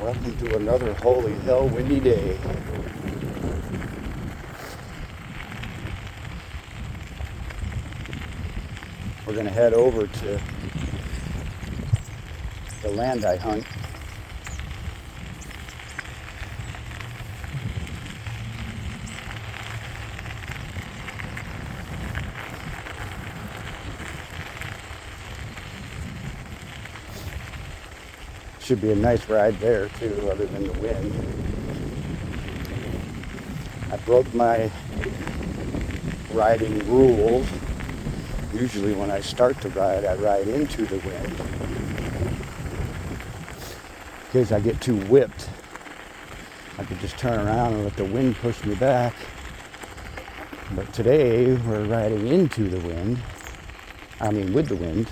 Welcome to another holy hell windy day. We're going to head over to the land I hunt. Should be a nice ride there too, other than the wind. I broke my riding rules. Usually when I start to ride, I ride into the wind. In case I get too whipped, I could just turn around and let the wind push me back. But today, we're riding into the wind. I mean, with the wind.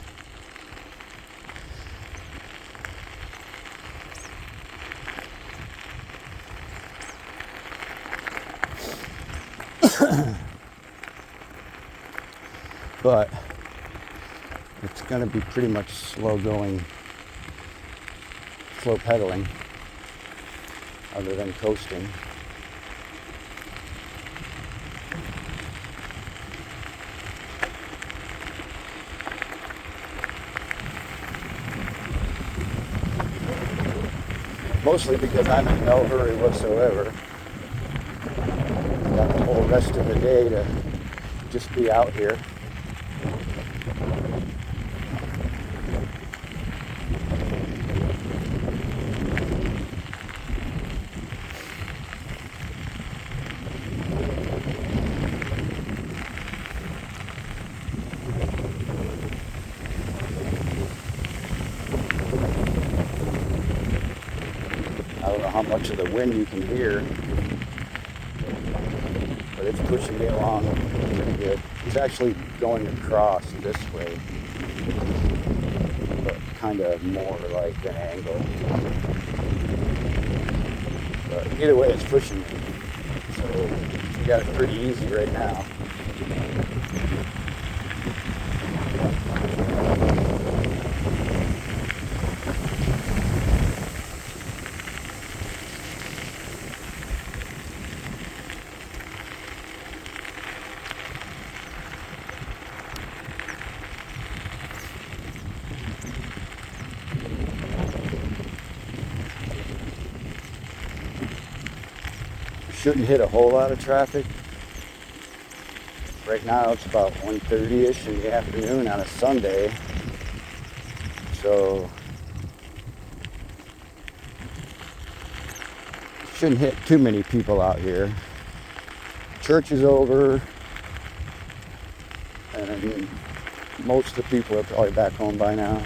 But it's going to be pretty much slow going, slow pedaling, other than coasting. Mostly because I'm in no hurry whatsoever. Got the whole rest of the day to just be out here. I don't know how much of the wind you can hear, but it's pushing me along pretty good. It's actually going across this way, but kind of more like an angle. But either way, it's pushing me, so we got it pretty easy right now. Shouldn't hit a whole lot of traffic. Right now it's about 1:30ish in the afternoon on a Sunday. So shouldn't hit too many people out here. Church is over, and most of the people are probably back home by now.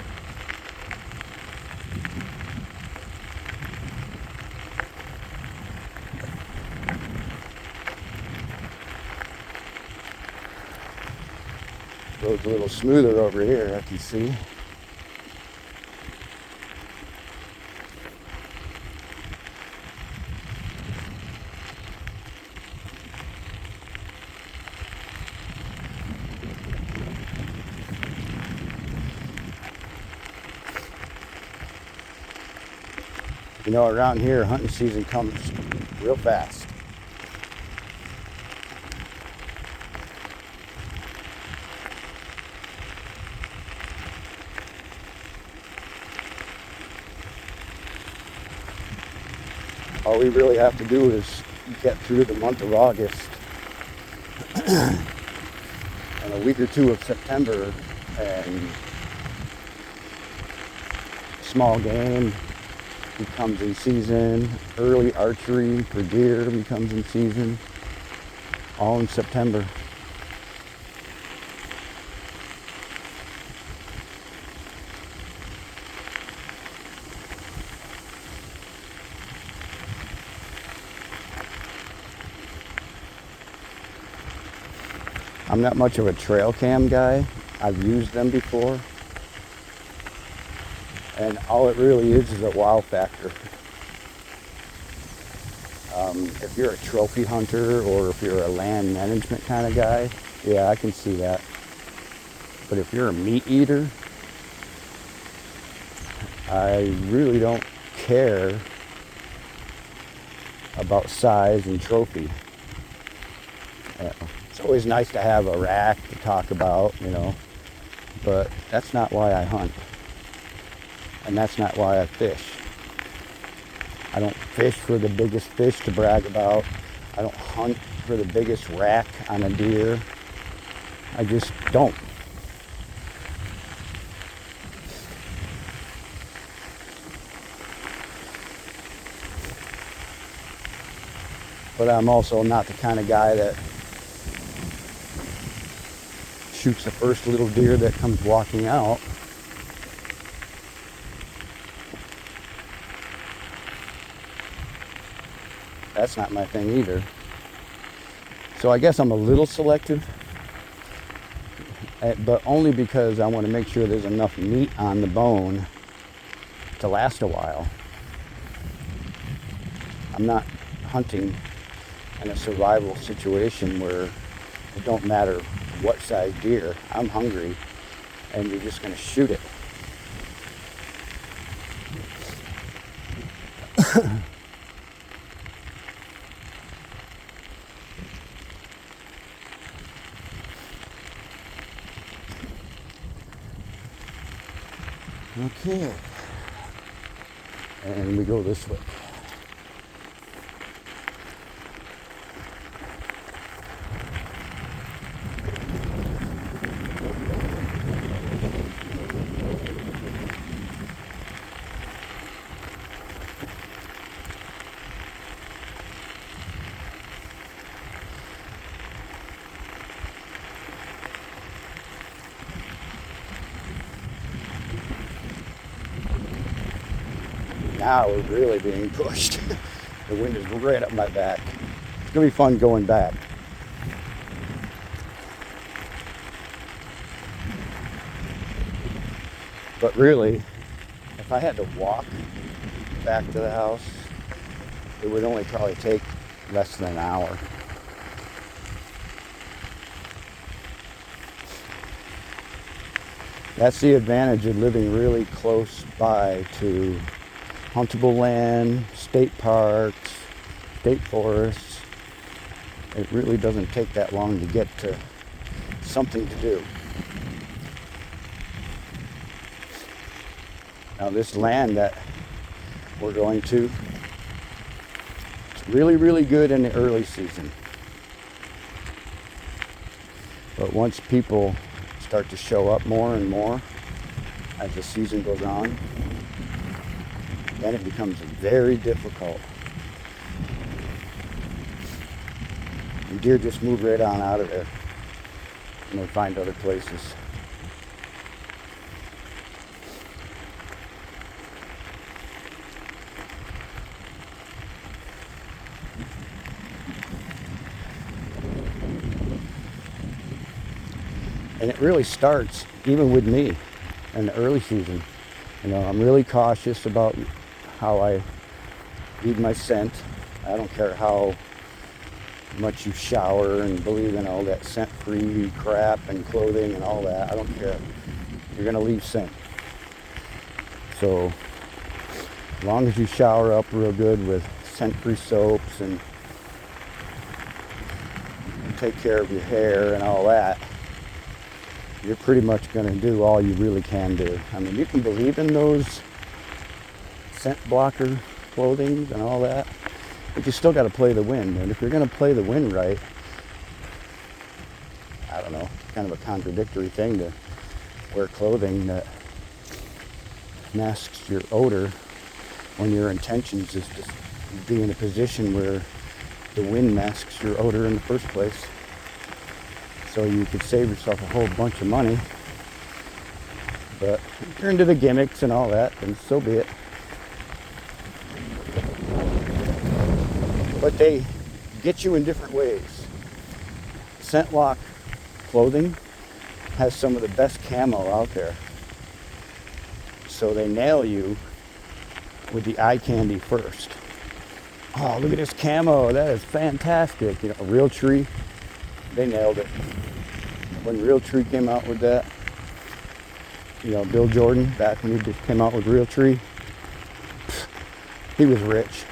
Road's a little smoother over here, I can see. You know, around here, hunting season comes real fast. All we really have to do is get through the month of August and a week or two of September, and small game becomes in season. Early archery for deer becomes in season. All in September. I'm not much of a trail cam guy. I've used them before. And all it really is a wow factor. If you're a trophy hunter or if you're a land management kind of guy, yeah, I can see that. But if you're a meat eater, I really don't care about size and trophy. It's always nice to have a rack to talk about, but that's not why I hunt. And that's not why I fish. I don't fish for the biggest fish to brag about. I don't hunt for the biggest rack on a deer. I just don't. But I'm also not the kind of guy that shoots the first little deer that comes walking out. That's not my thing either. So I guess I'm a little selective, but only because I want to make sure there's enough meat on the bone to last a while. I'm not hunting in a survival situation where it don't matter what size deer. I'm hungry and you're just going to shoot it. Okay. And we go this way. Now we're really being pushed. The wind is right up my back. It's gonna be fun going back. But really, if I had to walk back to the house, it would only probably take less than an hour. That's the advantage of living really close by to huntable land, state parks, state forests. It really doesn't take that long to get to something to do. Now this land that we're going to, it's really, really good in the early season. But once people start to show up more and more as the season goes on, then it becomes very difficult. And deer just move right on out of there and they find other places. And it really starts even with me in the early season. I'm really cautious about how I feed my scent. I don't care how much you shower and believe in all that scent-free crap and clothing and all that. I don't care. You're gonna leave scent. So as long as you shower up real good with scent-free soaps and take care of your hair and all that, you're pretty much going to do all you really can do. I mean, you can believe in those scent blocker clothing and all that, but you still got to play the wind. And if you're going to play the wind right, I don't know, kind of a contradictory thing to wear clothing that masks your odor when your intentions is to be in a position where the wind masks your odor in the first place. So you could save yourself a whole bunch of money. But if you're into the gimmicks and all that, then so be it. But they get you in different ways. ScentLok clothing has some of the best camo out there. So they nail you with the eye candy first. Oh, look at this camo. That is fantastic. Realtree, they nailed it. When Realtree came out with that, Bill Jordan, back when he just came out with Realtree, he was rich.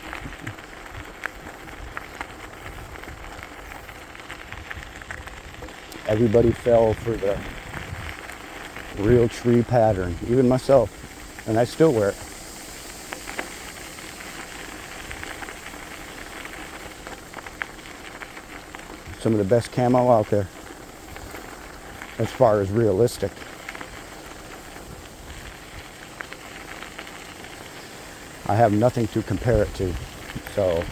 Everybody fell for the real tree pattern, even myself, and I still wear it. Some of the best camo out there, as far as realistic. I have nothing to compare it to, so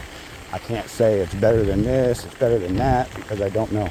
I can't say it's better than this, it's better than that, because I don't know.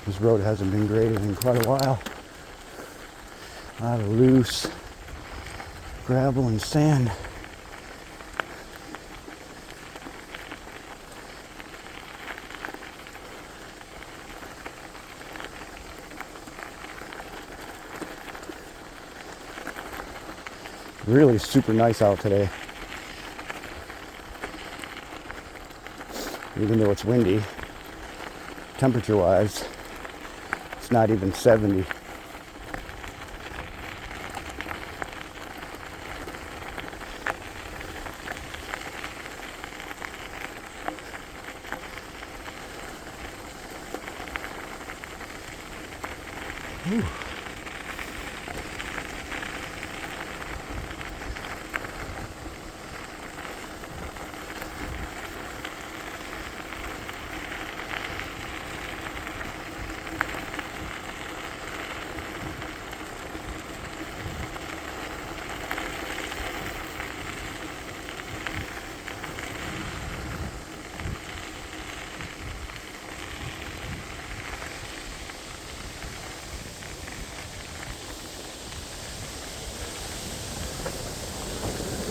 This road hasn't been graded in quite a while. A lot of loose gravel and sand. Really super nice out today. Even though it's windy, temperature wise, it's not even 70. Whew.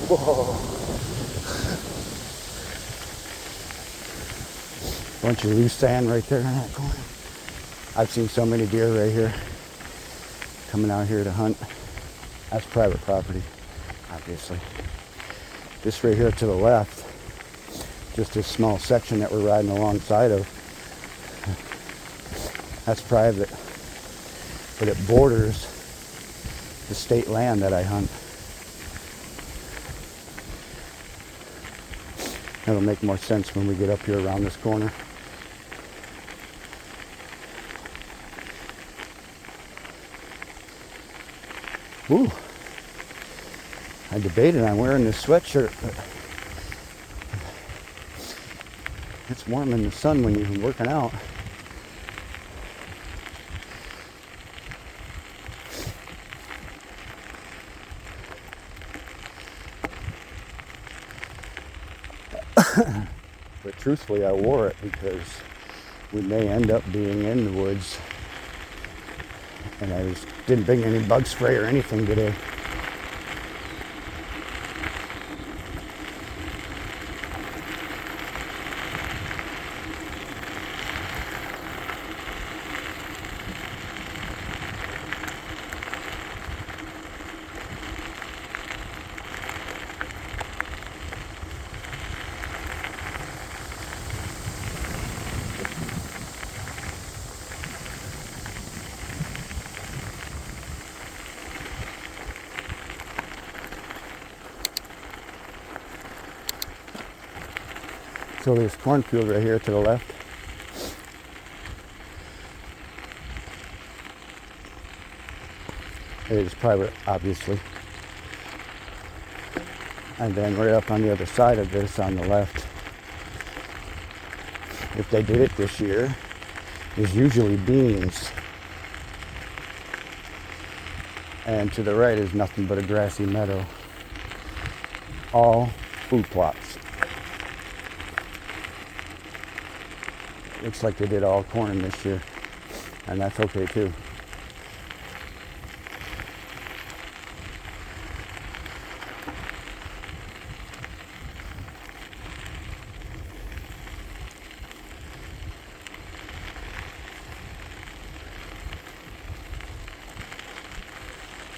Whoa. Bunch of loose sand right there in that corner. I've seen so many deer right here coming out here to hunt. That's private property, obviously. This right here to the left, just this small section that we're riding alongside of, that's private, but it borders the state land that I hunt. It'll make more sense when we get up here around this corner. Ooh. I debated on wearing this sweatshirt, but it's warm in the sun when you're working out. But truthfully, I wore it because we may end up being in the woods, and I just didn't bring any bug spray or anything today. So this cornfield right here to the left, it is private, obviously. And then right up on the other side of this on the left, if they did it this year, is usually beans. And to the right is nothing but a grassy meadow. All food plots. Looks like they did all corn this year, and that's okay too.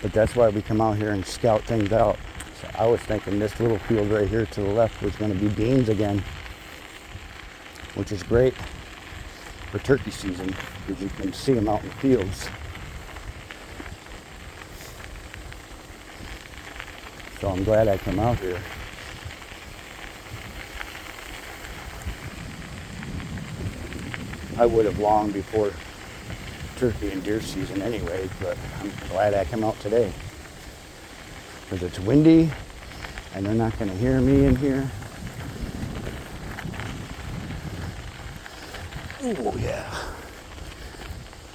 But that's why we come out here and scout things out. So I was thinking this little field right here to the left was going to be beans again, which is great for turkey season because you can see them out in the fields. So I'm glad I came out here. I would have long before turkey and deer season anyway, but I'm glad I come out today because it's windy and they're not going to hear me in here. Oh yeah,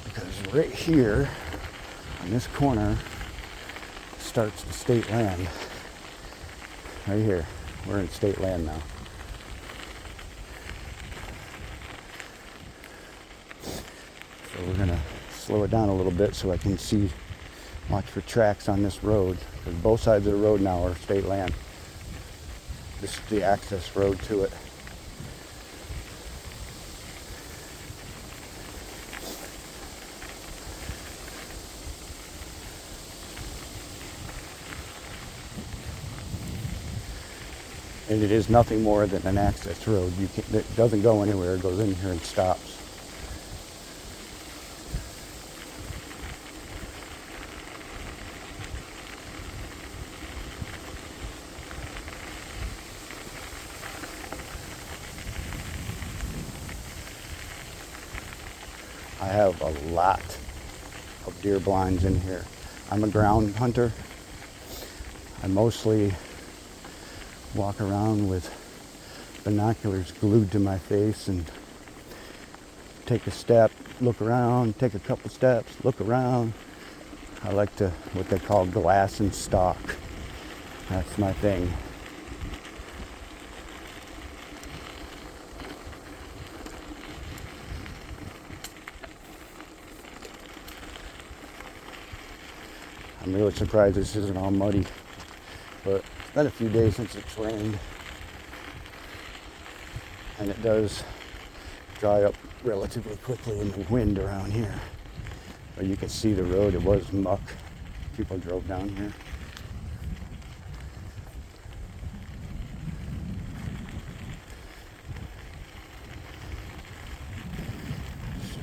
because right here on this corner starts the state land. Right here, we're in state land now. So we're gonna slow it down a little bit so I can see, watch for tracks on this road, because both sides of the road now are state land. This is the access road to it. And it is nothing more than an access road. It doesn't go anywhere, it goes in here and stops. I have a lot of deer blinds in here. I'm a ground hunter. I mostly walk around with binoculars glued to my face and take a step, look around, take a couple steps, look around. I like to, what they call glass and stalk. That's my thing. I'm really surprised this isn't all muddy, but it's been a few days since it's rained, and it does dry up relatively quickly in the wind around here. But you can see the road, it was muck. People drove down here.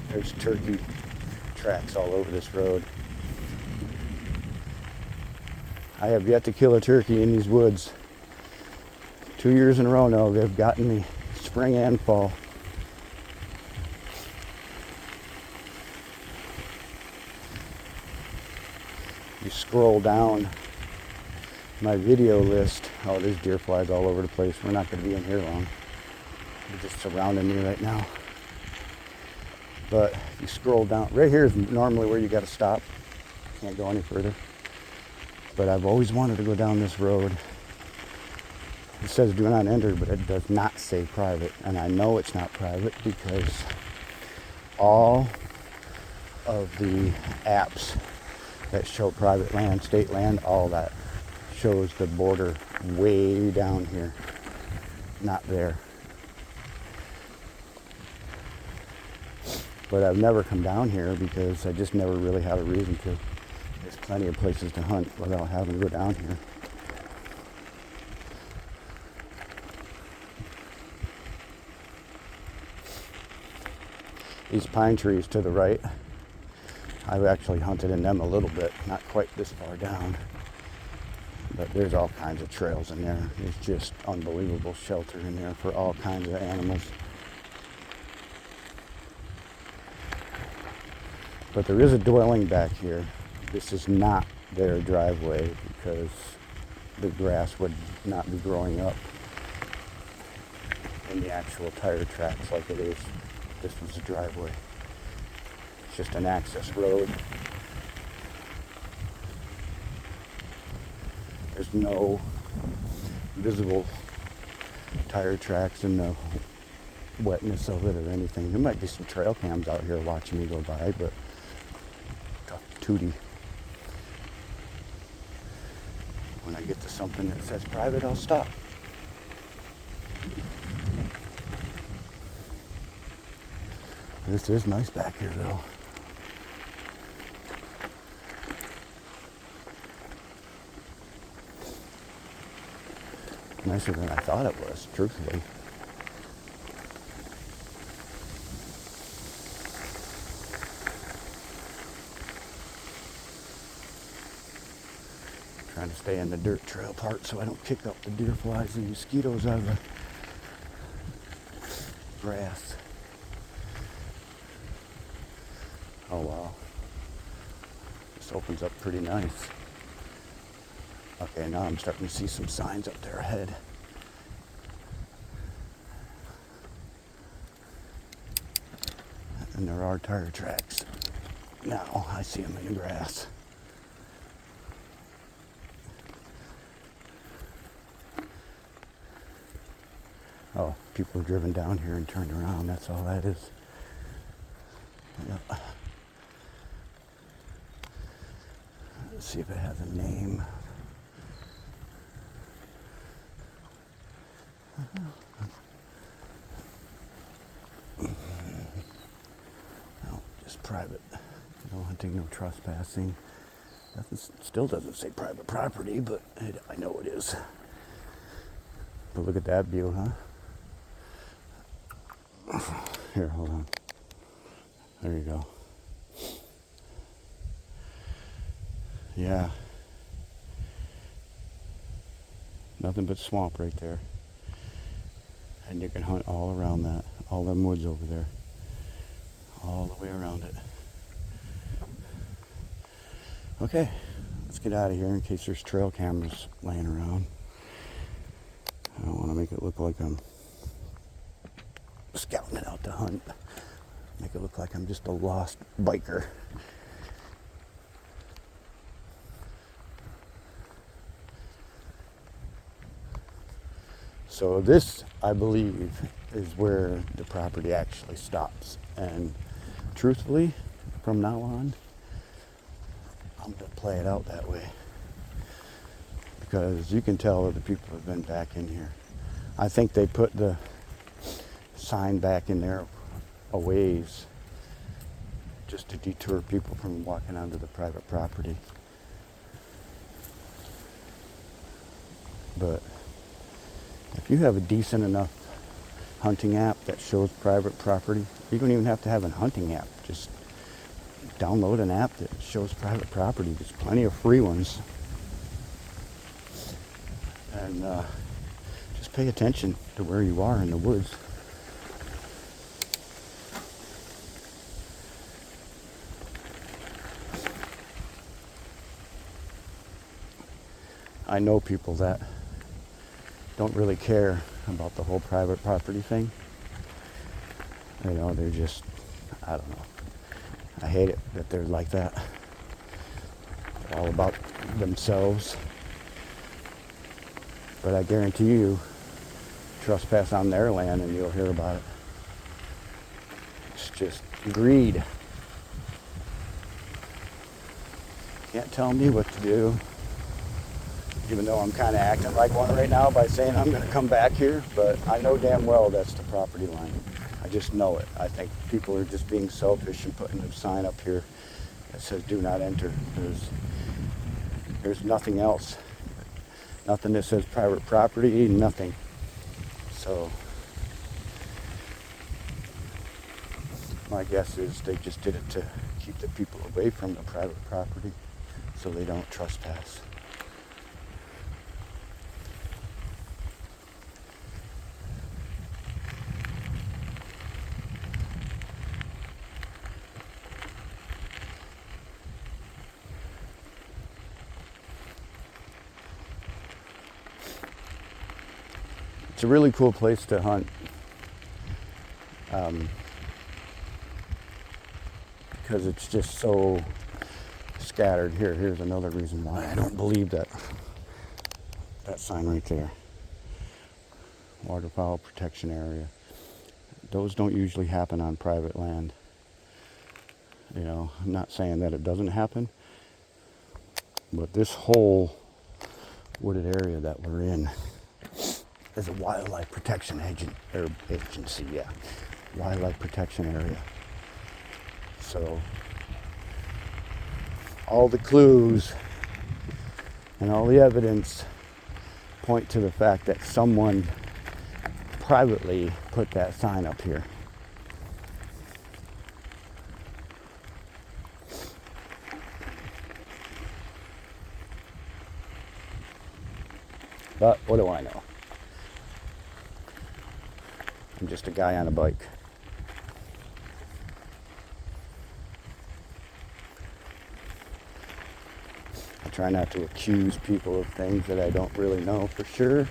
There's turkey tracks all over this road. I have yet to kill a turkey in these woods. 2 years in a row now, they've gotten me, spring and fall. You scroll down my video list. Oh, there's deer flies all over the place. We're not going to be in here long. They're just surrounding me right now. But if you scroll down, right here is normally where you got to stop. Can't go any further. But I've always wanted to go down this road. It says do not enter, but it does not say private. And I know it's not private because all of the apps that show private land, state land, all that shows the border way down here, not there. But I've never come down here because I just never really had a reason to. There's plenty of places to hunt without having to go down here. These pine trees to the right, I've actually hunted in them a little bit, not quite this far down. But there's all kinds of trails in there. There's just unbelievable shelter in there for all kinds of animals. But there is a dwelling back here. This is not their driveway because the grass would not be growing up in the actual tire tracks like it is. This was the driveway. It's just an access road. There's no visible tire tracks in the wetness of it or anything. There might be some trail cams out here watching me go by, but tough tootie. When I get to something that says private, I'll stop. This is nice back here though. Nicer than I thought it was, truthfully. Trying to stay in the dirt trail part so I don't kick up the deer flies and mosquitoes out of the grass. Oh wow. This opens up pretty nice. Okay, now I'm starting to see some signs up there ahead. And there are tire tracks. Now I see them in the grass. Oh, people have driven down here and turned around. That's all that is. Yep. Let's see if it has a name. No, just private. No hunting, no trespassing. Still doesn't say private property, but I know it is. But look at that view, huh? Here, hold on. There you go. Yeah. Nothing but swamp right there. And you can hunt all around that. All them woods over there. All the way around it. Okay, let's get out of here in case there's trail cameras laying around. I don't want to make it look like I'm scouting it out to hunt. Make it look like I'm just a lost biker. So this, I believe, is where the property actually stops. And truthfully, from now on, I'm going to play it out that way. Because you can tell that the people have been back in here. I think they put the sign back in there a ways just to deter people from walking onto the private property. But if you have a decent enough hunting app that shows private property, you don't even have to have a hunting app. Just download an app that shows private property. There's plenty of free ones. And just pay attention to where you are in the woods. I know people that don't really care about the whole private property thing. You know, they're just, I don't know. I hate it that they're like that. They're all about themselves. But I guarantee you, trespass on their land and you'll hear about it. It's just greed. Can't tell me what to do. Even though I'm kind of acting like one right now by saying I'm going to come back here, but I know damn well that's the property line. I just know it. I think people are just being selfish and putting a sign up here that says do not enter. There's nothing else. Nothing that says private property, nothing. So my guess is they just did it to keep the people away from the private property so they don't trespass. It's a really cool place to hunt. Because it's just so scattered. Here's another reason why I don't believe that sign right there. Waterfowl protection area. Those don't usually happen on private land. You know, I'm not saying that it doesn't happen, but this whole wooded area that we're in is a wildlife protection agency, yeah. Wildlife protection area. So all the clues and all the evidence point to the fact that someone privately put that sign up here. But what do I know? I'm just a guy on a bike. I try not to accuse people of things that I don't really know for sure.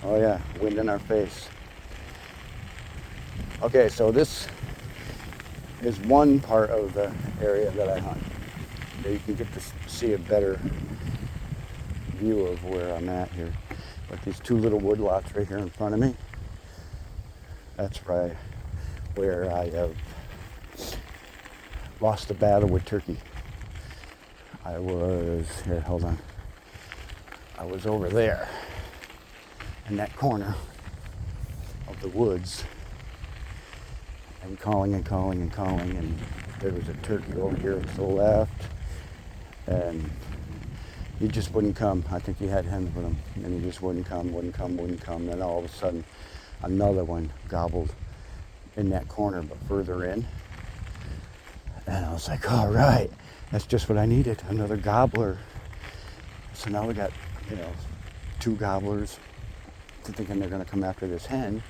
Oh yeah, wind in our face. Okay, so this is one part of the area that I hunt. You can get to see a better view of where I'm at here. But these two little wood lots right here in front of me, that's right where I have lost a battle with turkey. I was over there in that corner of the woods and calling, and there was a turkey over here to the left, and he just wouldn't come. I think he had hens with him, and he just wouldn't come. Then all of a sudden another one gobbled in that corner but further in, and I was like, all right, that's just what I needed, another gobbler. So now we got, two gobblers thinking they're going to come after this hen.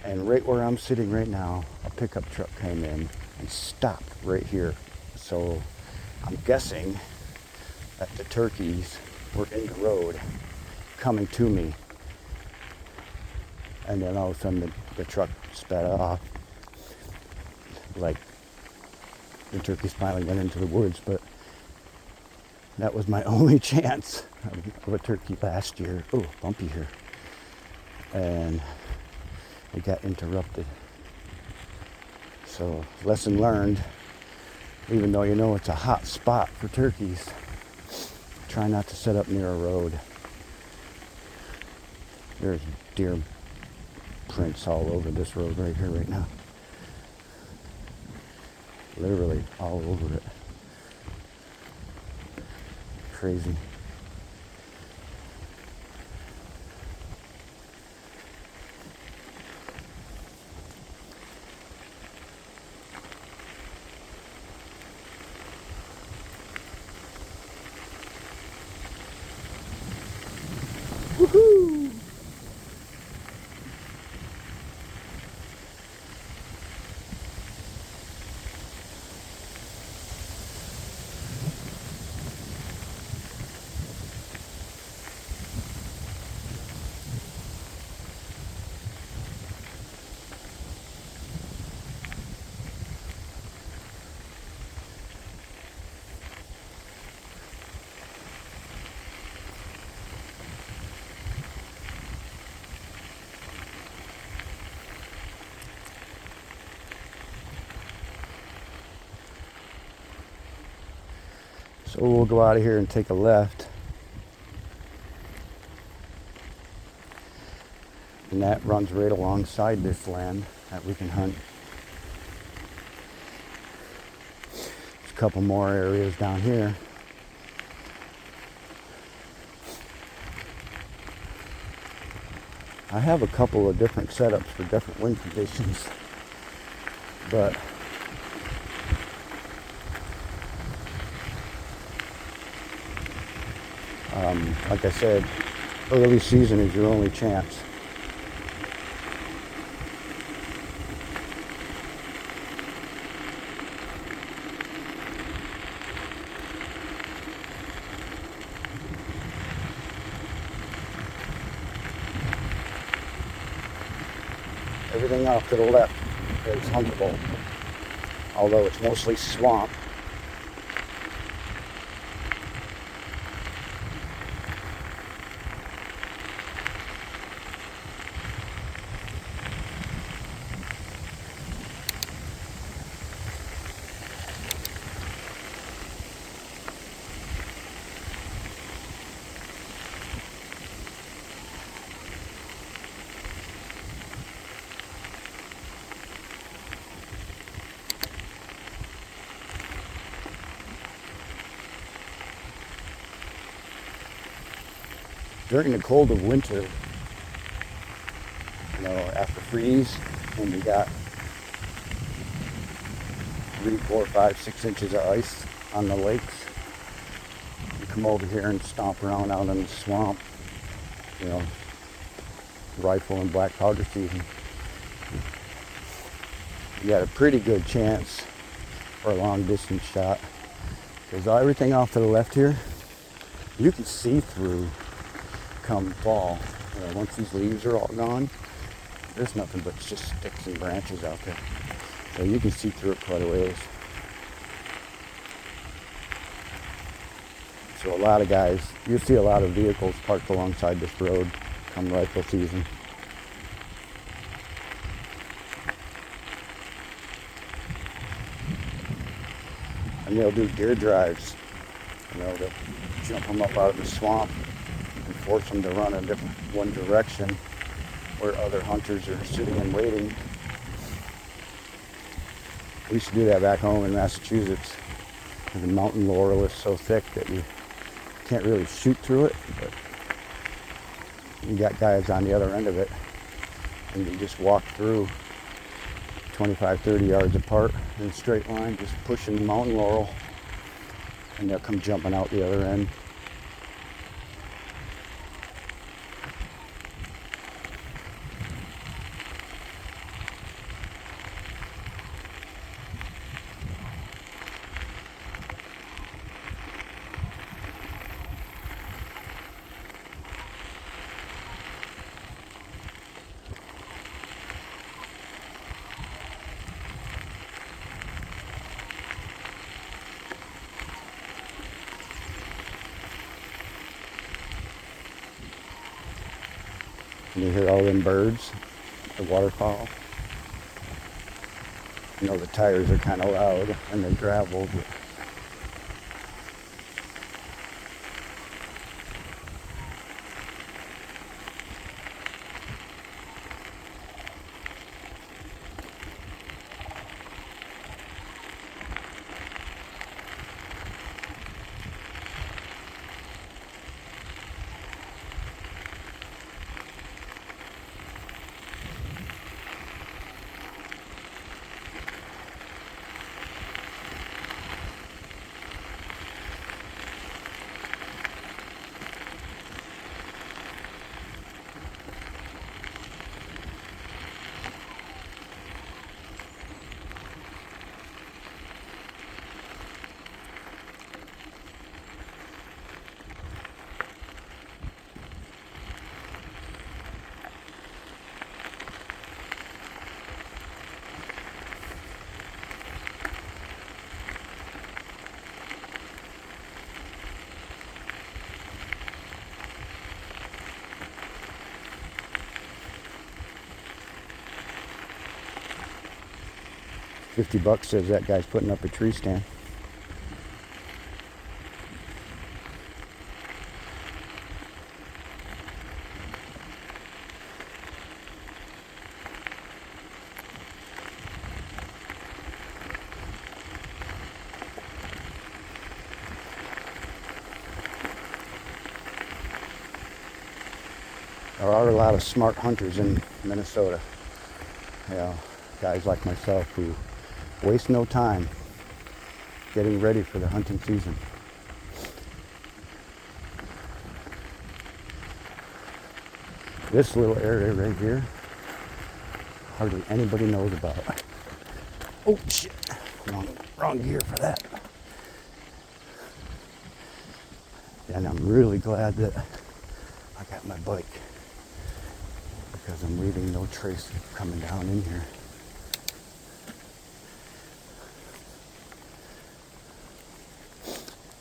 And right where I'm sitting right now, a pickup truck came in and stopped right here. So I'm guessing that the turkeys were in the road coming to me. And then all of a sudden the truck sped off. Like the turkeys finally went into the woods, but that was my only chance of a turkey last year. Oh, bumpy here. And it got interrupted. So lesson learned, even though you know it's a hot spot for turkeys, try not to set up near a road. There's deer prints all over this road right here right now. Literally all over it. Crazy. Woohoo! So we'll go out of here and take a left. And that runs right alongside this land that we can hunt. It's a couple more areas down here. I have a couple of different setups for different wind conditions, but like I said, early season is your only chance. Everything off to the left is huntable, although it's mostly swamp. During the cold of winter, after freeze, when we got 3, 4, 5, 6 inches of ice on the lakes, you come over here and stomp around out in the swamp, rifle and black powder season. You got a pretty good chance for a long distance shot, because everything off to the left here, you can see through come fall. Once these leaves are all gone, there's nothing but just sticks and branches out there. So you can see through it quite a ways. So a lot of guys, you see a lot of vehicles parked alongside this road come rifle season. And they'll do deer drives, to jump them up out of the swamp and force them to run in one direction where other hunters are sitting and waiting. We used to do that back home in Massachusetts. The mountain laurel is so thick that you can't really shoot through it, but you got guys on the other end of it, and you just walk through 25, 30 yards apart in a straight line, just pushing the mountain laurel, and they'll come jumping out the other end. And you hear all them birds, the waterfowl. The tires are kind of loud and they're gravel, but $50 says that guy's putting up a tree stand. There are a lot of smart hunters in Minnesota. You know, guys like myself who waste no time getting ready for the hunting season. This little area right here, hardly anybody knows about. Oh shit, wrong gear for that. And I'm really glad that I got my bike, because I'm leaving no trace coming down in here.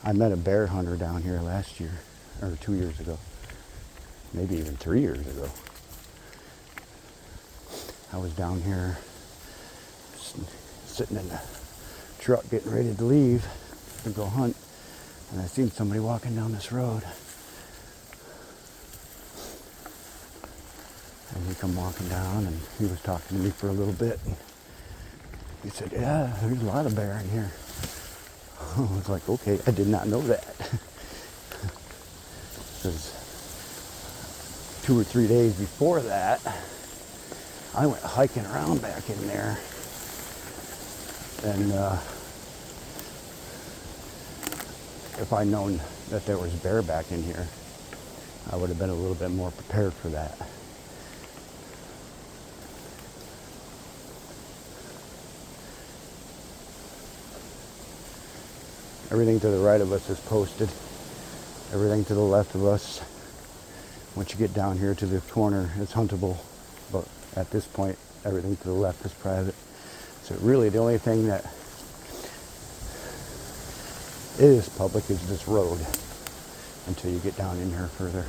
I met a bear hunter down here last year, or 2 years ago, maybe even 3 years ago. I was down here sitting in the truck getting ready to leave to go hunt, and I seen somebody walking down this road. And he come walking down, and he was talking to me for a little bit. And he said, "Yeah, there's a lot of bear in here." I was like, "Okay, I did not know that." Because 2 or 3 days before that, I went hiking around back in there, and if I'd known that there was bear back in here, I would have been a little bit more prepared for that. Everything to the right of us is posted. Everything to the left of us, once you get down here to the corner, is huntable. But at this point, everything to the left is private. So really the only thing that is public is this road until you get down in here further.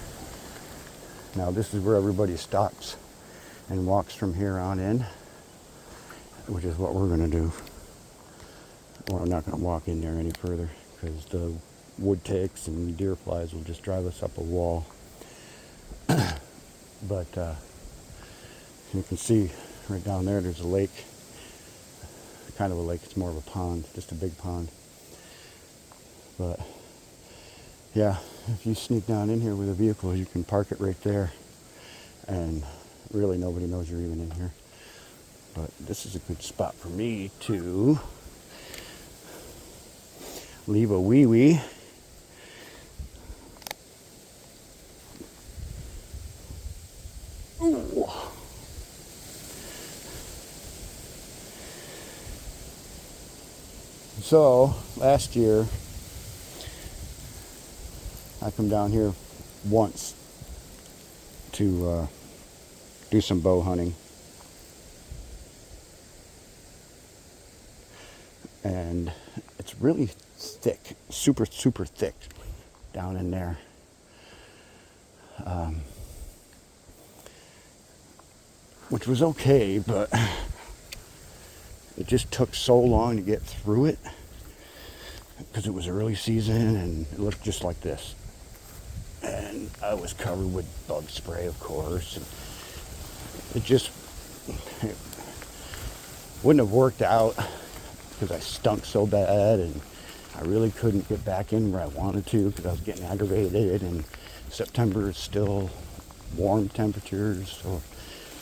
Now this is where everybody stops and walks from here on in, which is what we're going to do. We're not going to walk in there any further because the wood ticks and deer flies will just drive us up a wall. But you can see right down there, there's a lake. Kind of a lake, it's more of a pond, just a big pond. But yeah, if you sneak down in here with a vehicle, you can park it right there, and really nobody knows you're even in here. But this is a good spot for me to leave a wee-wee. Ooh. So, last year, I come down here once to do some bow hunting. And it's really thick, super, super thick down in there. Which was okay, but it just took so long to get through it because it was early season and it looked just like this. And I was covered with bug spray, of course. And it wouldn't have worked out because I stunk so bad and I really couldn't get back in where I wanted to because I was getting aggravated, and September is still warm temperatures, so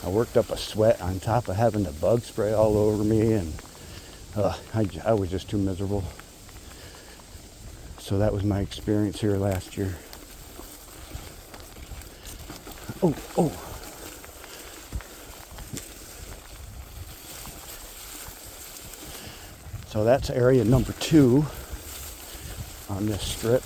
I worked up a sweat on top of having the bug spray all over me, and I was just too miserable. So that was my experience here last year. Oh. So that's area number 2 on this strip.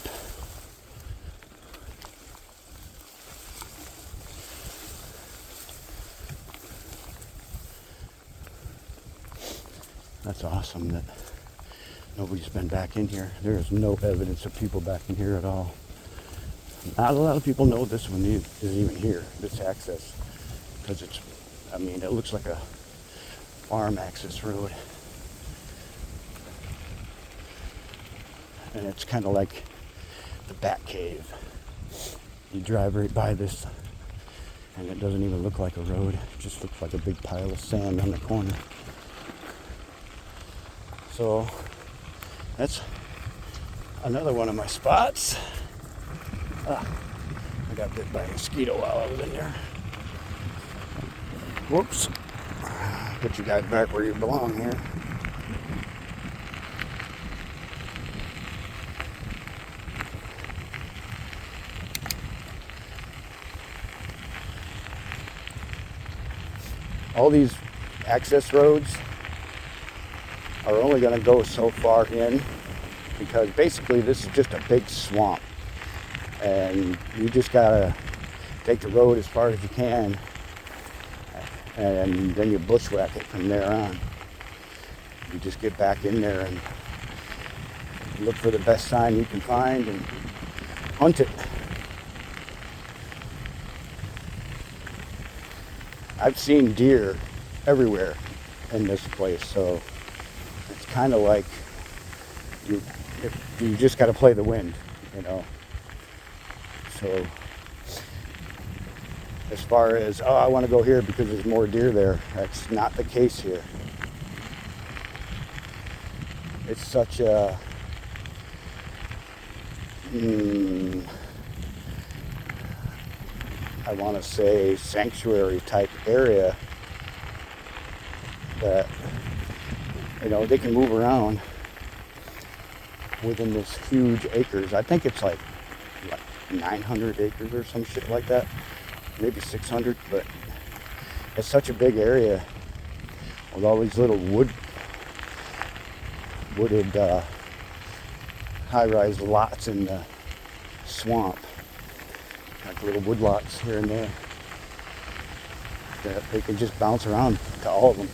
That's awesome that nobody's been back in here. There is no evidence of people back in here at all. Not a lot of people know this one is even here, this access, because it looks like a farm access road. And it's kind of like the Bat Cave. You drive right by this, and it doesn't even look like a road. It just looks like a big pile of sand on the corner. So that's another one of my spots. I got bit by a mosquito while I was in there. Whoops. Put you guys back where you belong here. All these access roads are only going to go so far in because basically this is just a big swamp, and you just gotta take the road as far as you can, and then you bushwhack it from there on. You just get back in there and look for the best sign you can find and hunt it. I've seen deer everywhere in this place, so it's kind of like you just got to play the wind, you know. So as far as, oh, I want to go here because there's more deer there, that's not the case here. It's such a I want to say sanctuary type area that, you know, they can move around within this huge acres. I think it's like 900 acres or some shit like that, maybe 600, but it's such a big area with all these little wooded high-rise lots in the swamp, like little wood lots here and there, that they can just bounce around to all of them.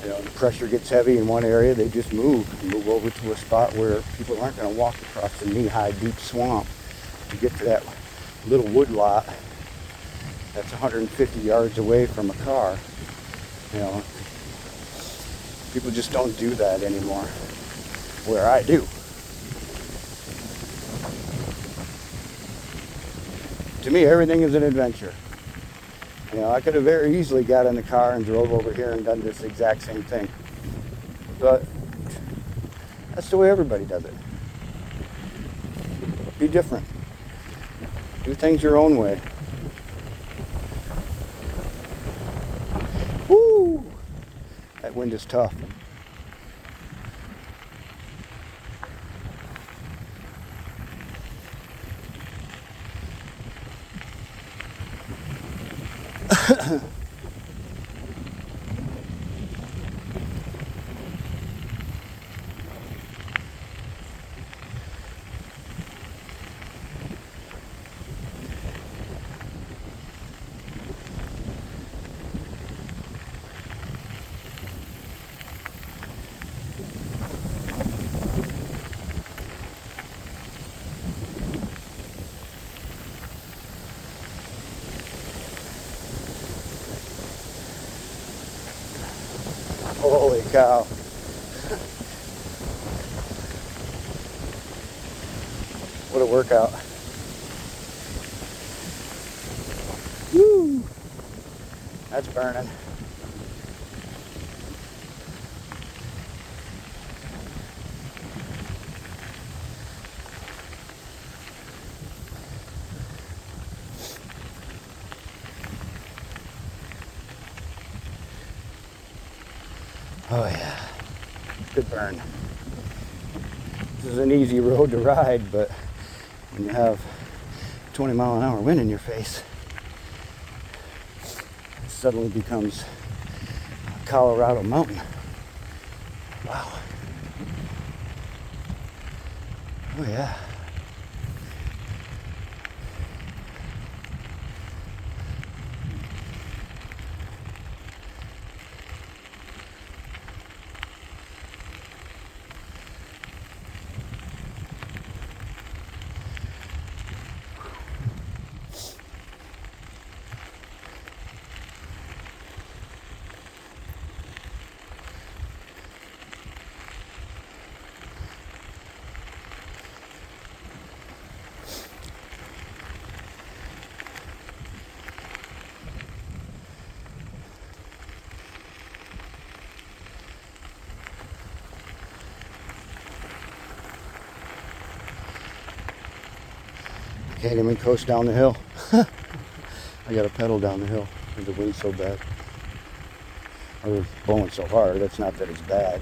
You know, the pressure gets heavy in one area, they just move over to a spot where people aren't going to walk across the knee-high deep swamp to get to that little wood lot that's 150 yards away from a car. You know, people just don't do that anymore, where I do. To me, everything is an adventure. You know, I could have very easily got in the car and drove over here and done this exact same thing. But that's the way everybody does it. Be different. Do things your own way. Woo! That wind is tough. Holy cow. What a workout. Woo! That's burning. Oh yeah, good burn. This is an easy road to ride, but when you have 20-mile-an-hour wind in your face, it suddenly becomes a Colorado mountain. Wow. Oh yeah. can't even coast down the hill. I gotta pedal down the hill because the wind's so bad. Or blowing so hard. That's not that it's bad.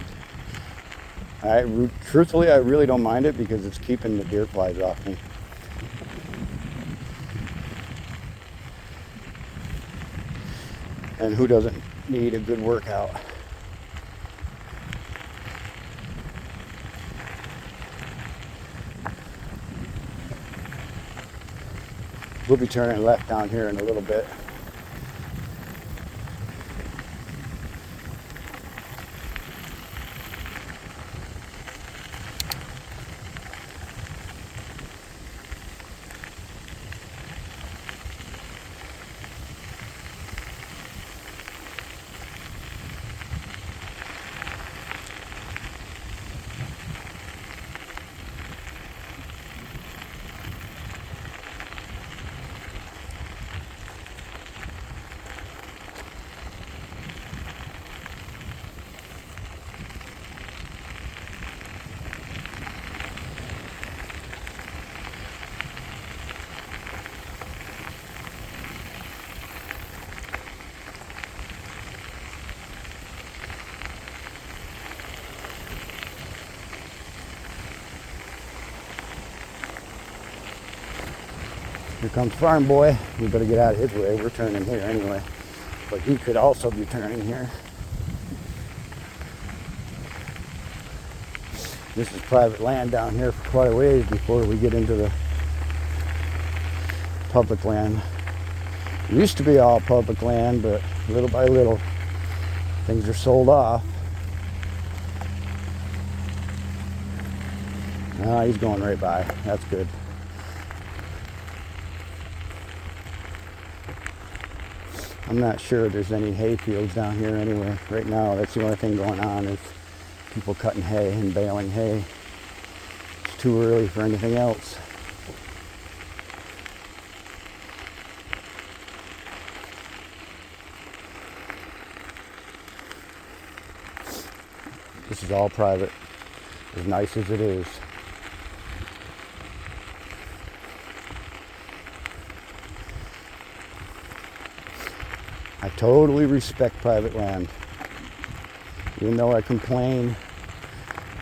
Truthfully, I really don't mind it because it's keeping the deer flies off me. And who doesn't need a good workout? We'll be turning left down here in a little bit. Here comes Farm Boy. We better get out of his way. We're turning here anyway. But he could also be turning here. This is private land down here for quite a ways before we get into the public land. It used to be all public land, but little by little, things are sold off. Ah, he's going right by. That's good. I'm not sure there's any hay fields down here anyway. Right now, that's the only thing going on is people cutting hay and baling hay. It's too early for anything else. This is all private, as nice as it is. I totally respect private land. Even though I complain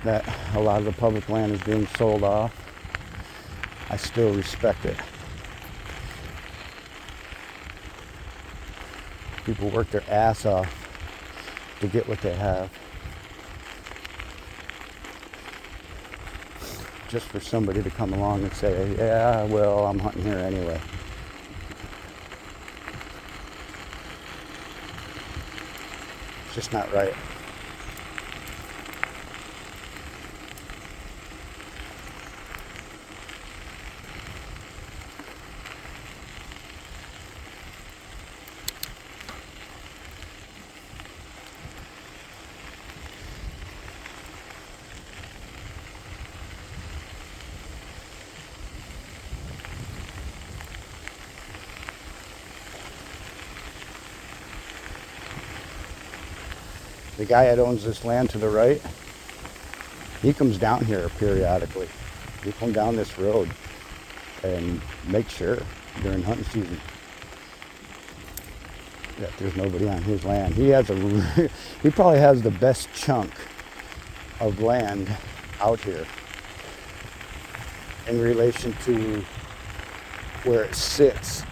that a lot of the public land is being sold off, I still respect it. People work their ass off to get what they have. Just for somebody to come along and say, yeah, well, I'm hunting here anyway. It's just not right. The guy that owns this land to the right, he comes down here periodically. He comes down this road and makes sure during hunting season that there's nobody on his land. He probably has the best chunk of land out here in relation to where it sits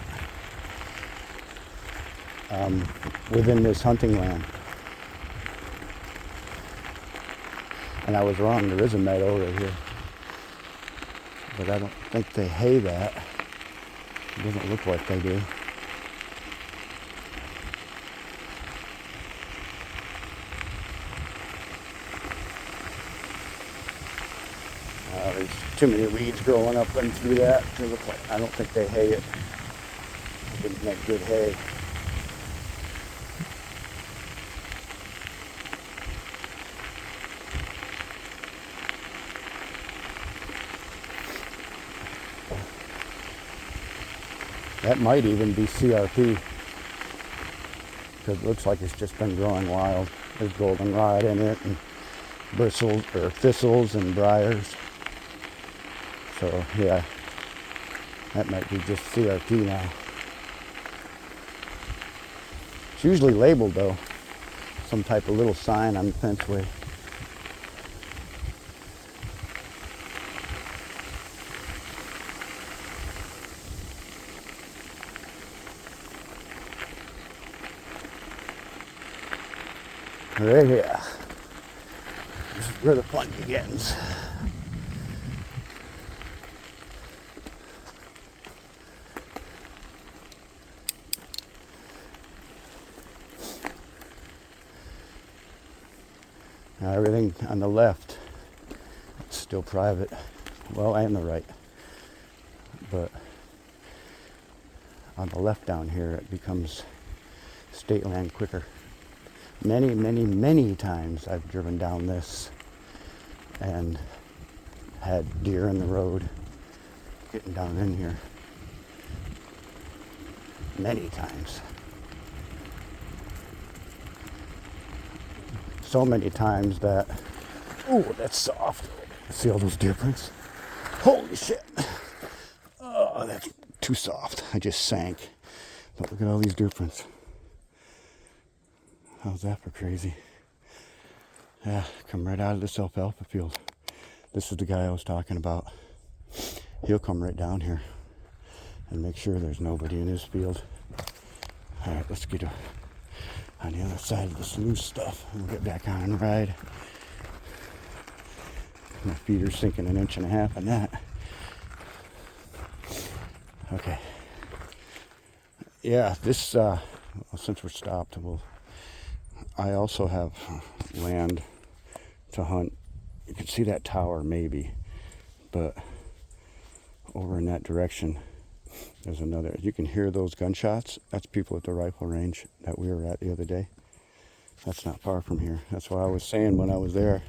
within this hunting land. And I was wrong, there is a meadow right here. But I don't think they hay that. It doesn't look like they do. There's too many weeds growing up and through that. I don't think they hay it. It wouldn't make good hay. That might even be CRP, because it looks like it's just been growing wild. There's goldenrod in it, and bristles or thistles and briars. So yeah, That might be just CRP now. It's usually labeled though. Some type of little sign on the fenceway. Right here. This is where the fun begins. Now everything on the left is still private. Well, and the right. But on the left down here, it becomes state land quicker. Many, many, many times I've driven down this and had deer in the road getting down in here. Many times. So many times that, oh, that's soft. See all those deer prints? Holy shit. Oh, that's too soft. I just sank. But look at all these deer prints. How's that for crazy? Yeah, come right out of this alfalfa field. This is the guy I was talking about. He'll come right down here and make sure there's nobody in his field. All right, let's get on the other side of this loose stuff and we'll get back on and ride. My feet are sinking 1.5 inches in that. Okay. Yeah, this, well, since we're stopped, I also have land to hunt. You can see that tower maybe, but over in that direction, there's another. You can hear those gunshots. That's people at the rifle range that we were at the other day. That's not far from here. That's why I was saying when I was there,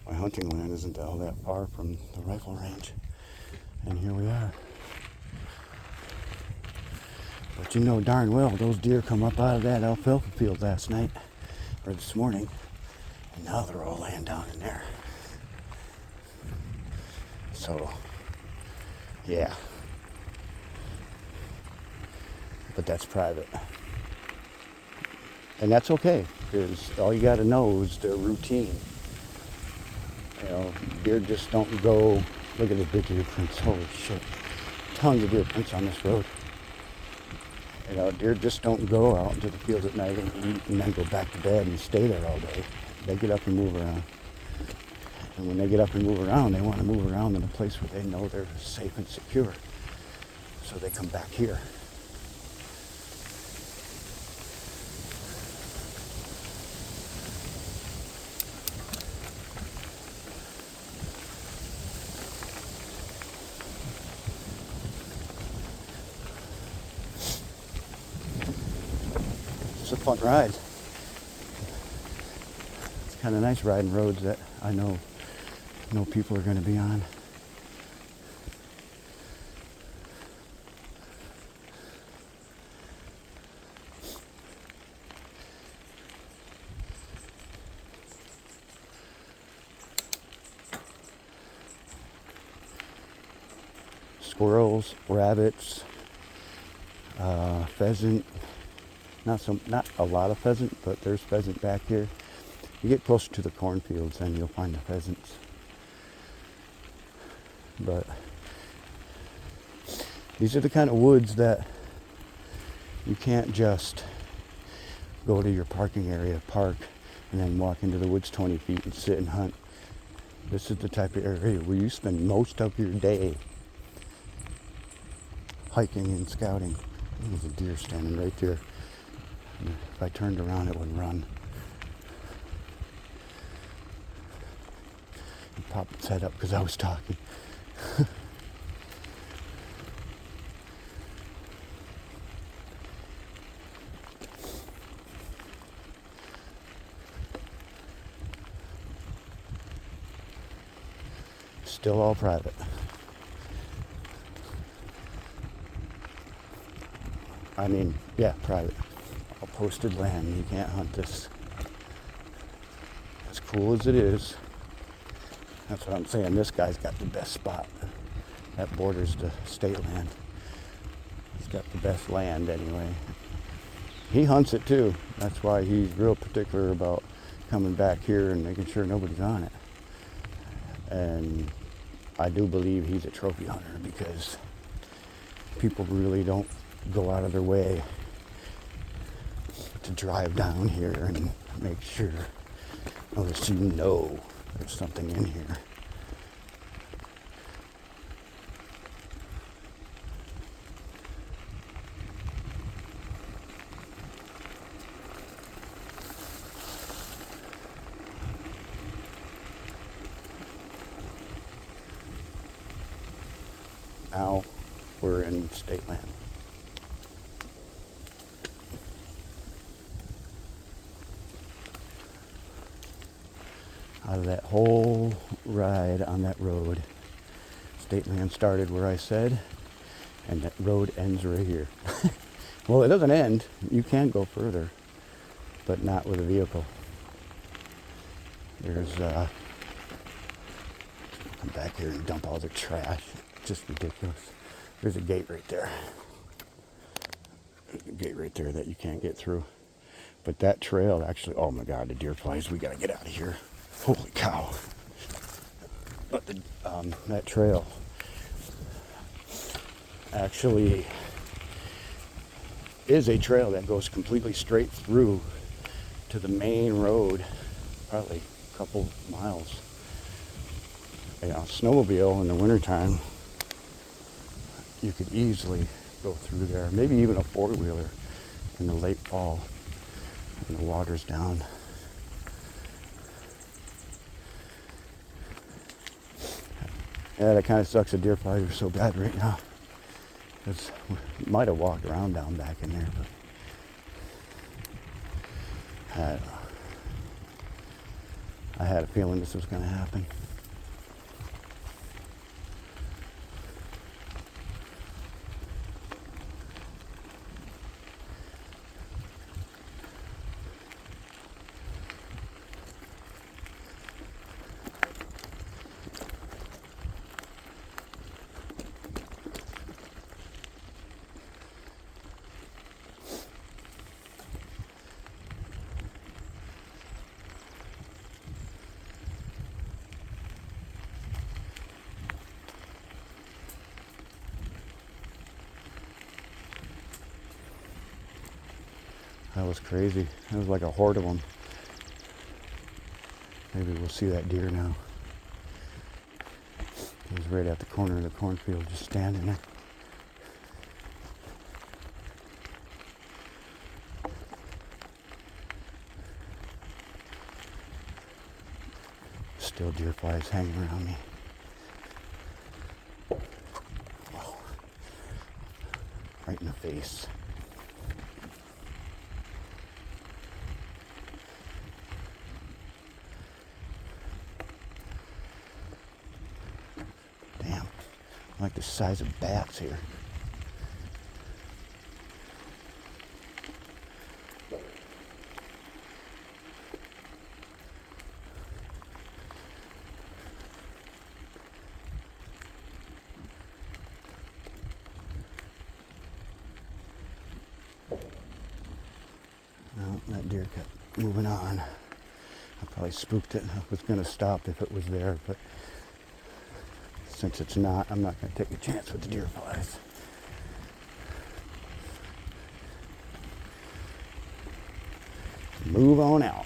my hunting land isn't all that far from the rifle range. And here we are. But you know darn well those deer come up out of that alfalfa field last night, or this morning, and now they're all laying down in there. So, yeah. But that's private. And that's okay, because all you got to know is the routine. You know, deer just don't go, look at the big deer prints, holy shit. Tons of deer prints on this road. You know, deer just don't go out into the field at night and eat and then go back to bed and stay there all day. They get up and move around. And when they get up and move around, they want to move around in a place where they know they're safe and secure. So they come back here. It's a fun ride. It's kind of nice riding roads that I know people are going to be on. Squirrels, rabbits, pheasant. Not a lot of pheasant, but there's pheasant back here. You get closer to the cornfields and you'll find the pheasants. But these are the kind of woods that you can't just go to your parking area, park, and then walk into the woods 20 feet and sit and hunt. This is the type of area where you spend most of your day hiking and scouting. There's a deer standing right there. If I turned around, it would run. It popped its head up because I was talking. Still all private. I mean, yeah, private. All posted land. You can't hunt this. As cool as it is, that's what I'm saying. This guy's got the best spot. That borders the state land. got the best land anyway. He hunts it too. That's why he's real particular about coming back here and making sure nobody's on it. And I do believe he's a trophy hunter because people really don't go out of their way to drive down here and make sure, unless you know there's something in here. Now we're in state land. Out of that whole ride on that road, state land started where I said, and that road ends right here. Well, it doesn't end. You can go further, but not with a vehicle. There's, come back here and dump all the trash. Just ridiculous. There's a gate right there. There's a gate right there that you can't get through. But that trail actually, oh my God, the deer flies. We gotta get out of here. Holy cow. But that trail actually is a trail that goes completely straight through to the main road, probably a couple miles. A snowmobile in the wintertime, you could easily go through there. Maybe even a four-wheeler in the late fall when the water's down. Yeah, that kind of sucks. The deer flies are so bad right now. Because we might have walked around down back in there, but I had a feeling this was going to happen. That was crazy. It was like a horde of them. Maybe we'll see that deer now. He was right at the corner of the cornfield, just standing there. Still deer flies hanging around me. Wow. Right in the face. Like the size of bats here. No, that deer kept moving on. I probably spooked it. I was going to stop if it was there, but since it's not, I'm not going to take a chance with the deer flies. Move on out.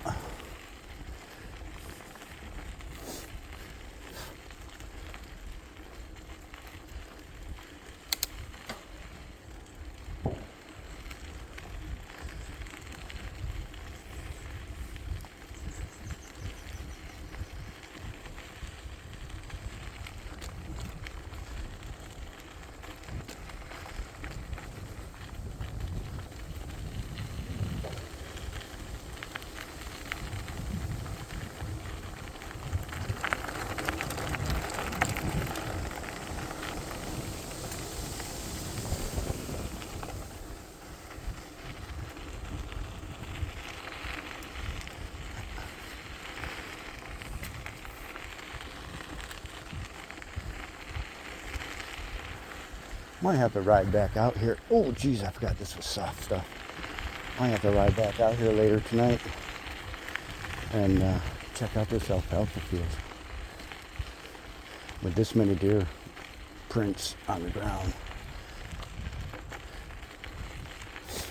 Might have to ride back out here. Oh, geez, I forgot this was soft stuff. Might have to ride back out here later tonight and check out this alfalfa field with this many deer prints on the ground. It's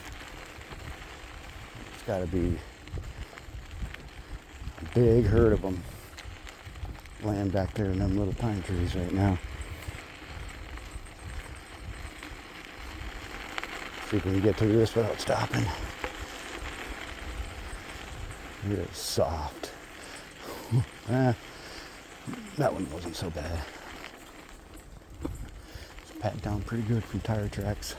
got to be a big herd of them laying back there in them little pine trees right now. See if we can get through this without stopping. It is soft. That one wasn't so bad. It's pat down pretty good from tire tracks.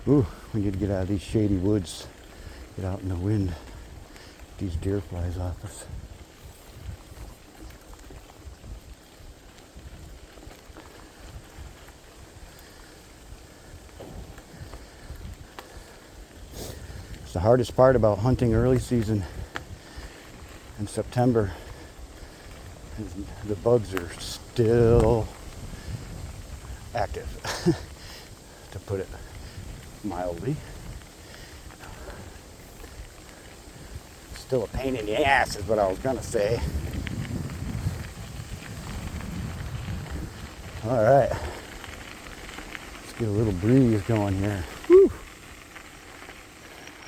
Ooh, we need to get out of these shady woods. Get out in the wind. Get these deer flies off us. The hardest part about hunting early season in September is the bugs are still active, to put it mildly. Still a pain in the ass is what I was gonna say. All right, let's get a little breeze going here. Whew.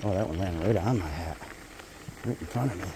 Oh, that one landed right on my hat, right in front of me.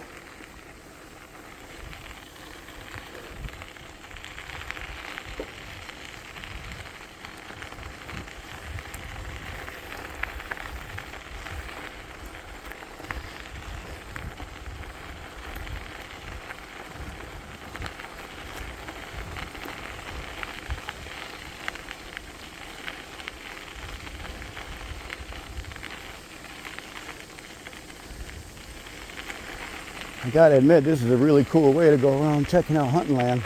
I gotta admit, this is a really cool way to go around checking out hunting land.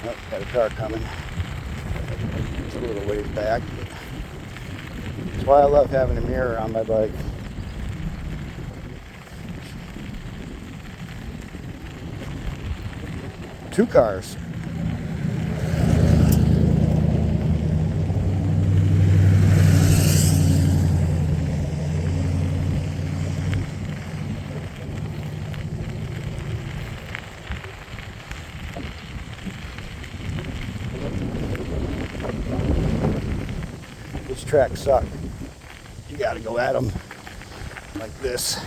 Oh, got a car coming. It's a little ways back. That's why I love having a mirror on my bike. Two cars. These tracks suck. You gotta go at them like this.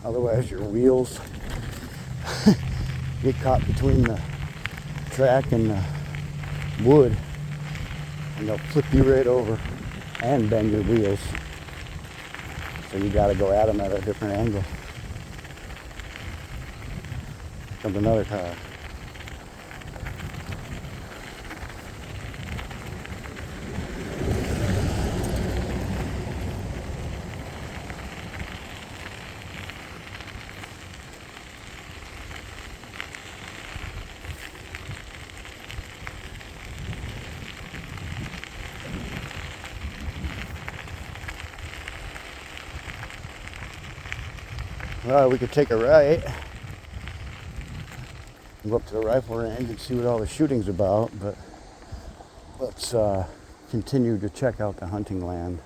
Otherwise your wheels get caught between the track and the wood and they'll flip you right over and bend your wheels. So you gotta go at them at a different angle. Comes another car. Well, we could take a right and go up to the rifle range and see what all the shooting's about, but let's continue to check out the hunting land.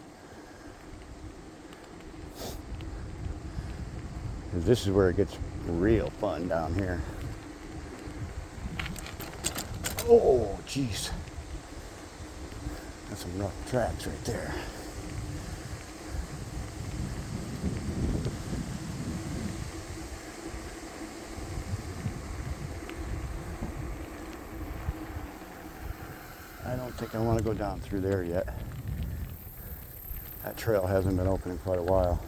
Because this is where it gets real fun down here. Oh, jeez. That's some rough tracks right there. I don't think I want to go down through there yet. That trail hasn't been open in quite a while.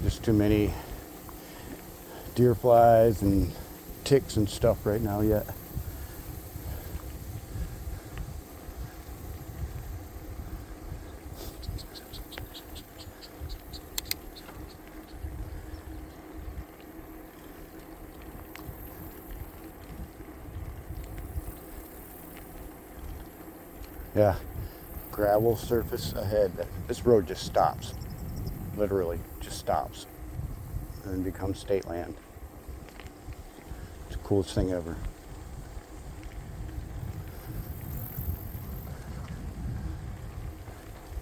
Just too many deer flies and ticks and stuff right now yet. Yeah, gravel surface ahead. This road just stops. Literally just stops and becomes state land. It's the coolest thing ever.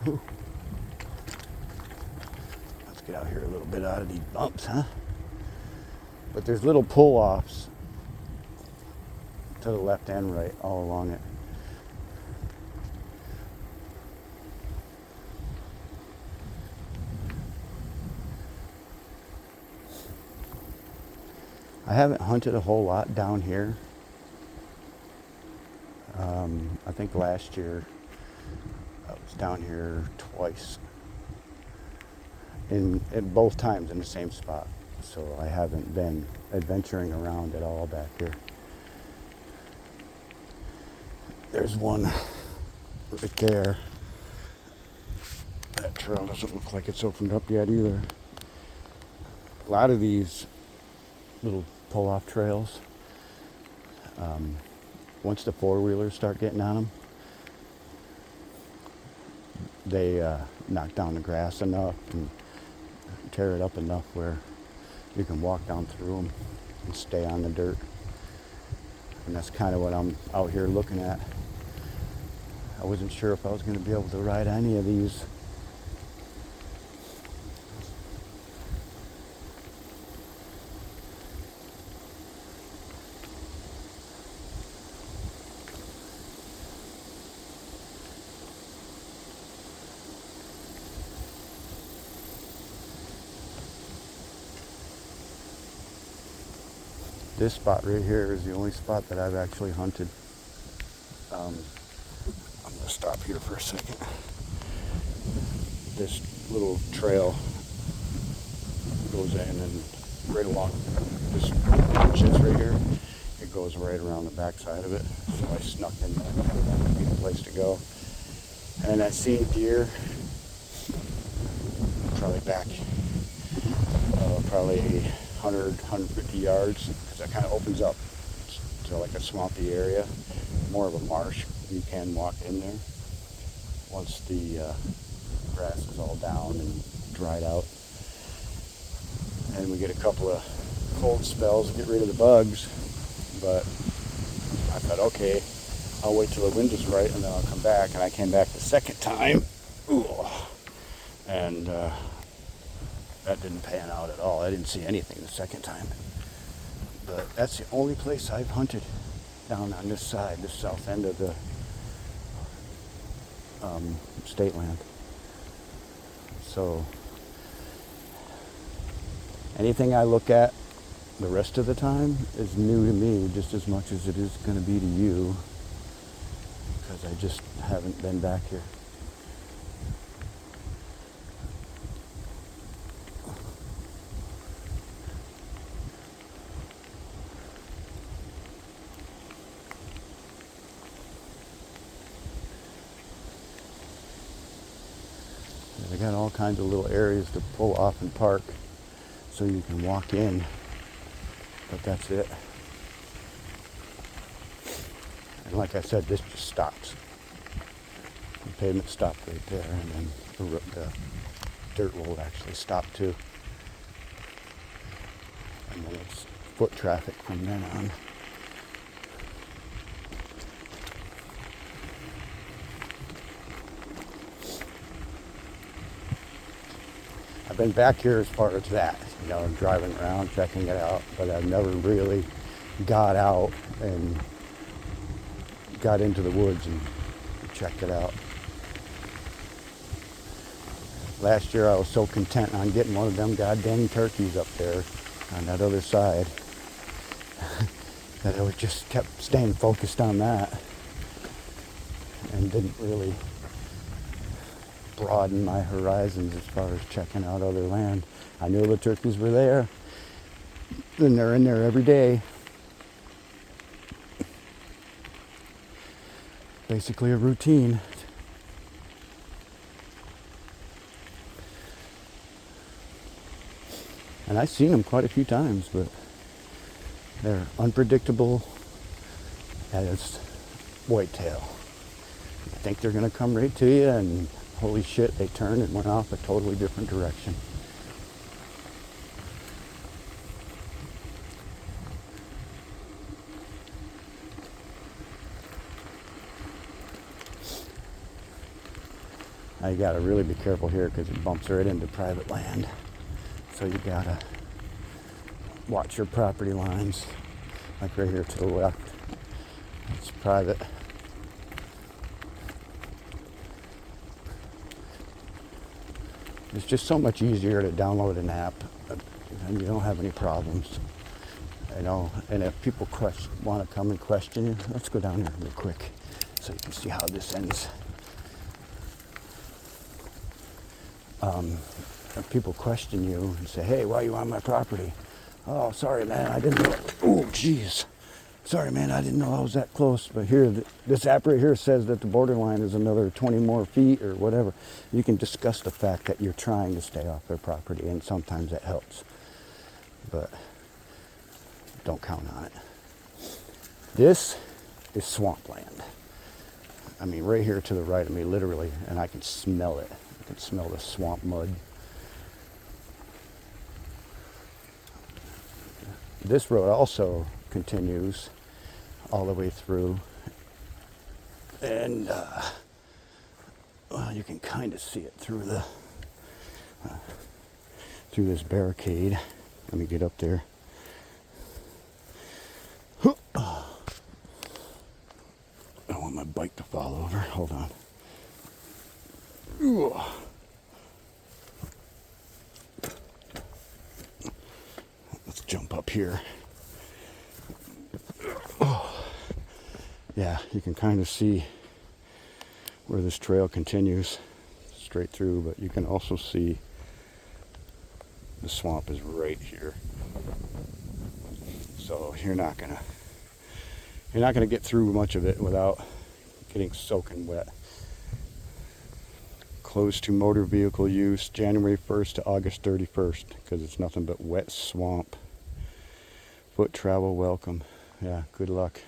Whew. Let's get out here a little bit out of these bumps, huh? But there's little pull-offs to the left and right all along it. I haven't hunted a whole lot down here. I think last year I was down here twice, in both times in the same spot. So I haven't been adventuring around at all back here. There's one right there. That trail doesn't look like it's opened up yet either. A lot of these little pull-off trails, once the four-wheelers start getting on them, they knock down the grass enough and tear it up enough where you can walk down through them and stay on the dirt. And that's kind of what I'm out here looking at. I wasn't sure if I was going to be able to ride any of these. This spot right here is the only spot that I've actually hunted. I'm going to stop here for a second. This little trail goes in and right along this shit's right here. It goes right around the back side of it. So I snuck in there. That'd be the place to go. And I seen deer probably back probably 100, 150 yards, because that kind of opens up to like a swampy area, more of a marsh. You can walk in there once the grass is all down and dried out. And we get a couple of cold spells to get rid of the bugs, but I thought, okay, I'll wait till the wind is right and then I'll come back. And I came back the second time, and that didn't pan out at all. I didn't see anything the second time. But that's the only place I've hunted down on this side, this south end of the state land. So anything I look at the rest of the time is new to me just as much as it is going to be to you, because I just haven't been back here. They got all kinds of little areas to pull off and park so you can walk in But that's it. And like I said, this just stops. The pavement stopped right there, and then the dirt road actually stopped too. And then it's foot traffic from then on. I've been back here as far as that, driving around, checking it out, but I've never really got out and got into the woods and checked it out. Last year I was so content on getting one of them goddamn turkeys up there on that other side that I just kept staying focused on that and didn't really broaden my horizons as far as checking out other land. I knew the turkeys were there, and they're in there every day. Basically a routine. And I've seen them quite a few times, but they're unpredictable as whitetail. You think they're going to come right to you, and holy shit, they turned and went off a totally different direction. Now you gotta really be careful here because it bumps right into private land. So you gotta watch your property lines. Like right here to the left, it's private. It's just so much easier to download an app and you don't have any problems. And if people want to come and question you, let's go down here real quick so you can see how this ends. If people question you and say, hey, why are you on my property? Oh, sorry, man, I didn't know. Oh, jeez. Sorry, man, I didn't know I was that close. But here, this app right here says that the borderline is another 20 more feet or whatever. You can discuss the fact that you're trying to stay off their property, and sometimes that helps. But don't count on it. This is swampland. I mean, right here to the right of me, literally, and I can smell it. I can smell the swamp mud. This road also continues all the way through, and well, you can kind of see it through the through this barricade. Let me get up there. I don't want my bike to fall over. Hold on. Let's jump up here. Yeah, you can kind of see where this trail continues straight through, but you can also see the swamp is right here. So you're not gonna get through much of it without getting soaking wet. Closed to motor vehicle use January 1st to August 31st because it's nothing but wet swamp. Foot travel welcome. Yeah, good luck.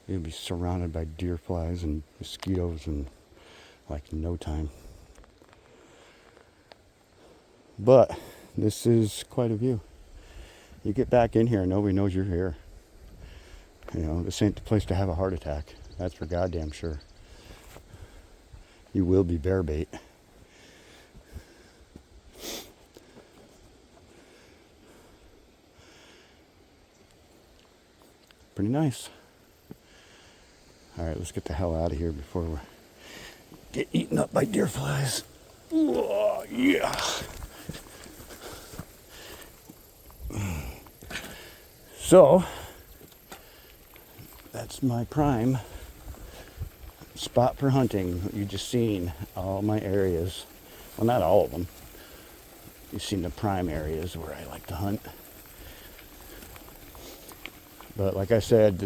You'll be surrounded by deer flies and mosquitoes in like no time. But this is quite a view. You get back in here and nobody knows you're here. This ain't the place to have a heart attack. That's for goddamn sure. You will be bear bait. Pretty nice. All right, let's get the hell out of here before we get eaten up by deer flies. Oh, yeah. So, that's my prime spot for hunting. You just seen all my areas. Well, not all of them. You've seen the prime areas where I like to hunt. But like I said,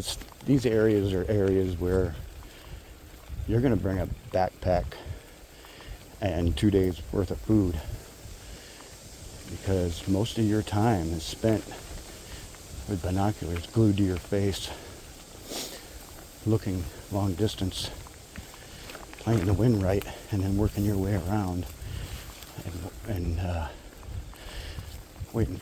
these areas are areas where you're going to bring a backpack and 2 days worth of food, because most of your time is spent with binoculars glued to your face, looking long distance, playing the wind right, and then working your way around and waiting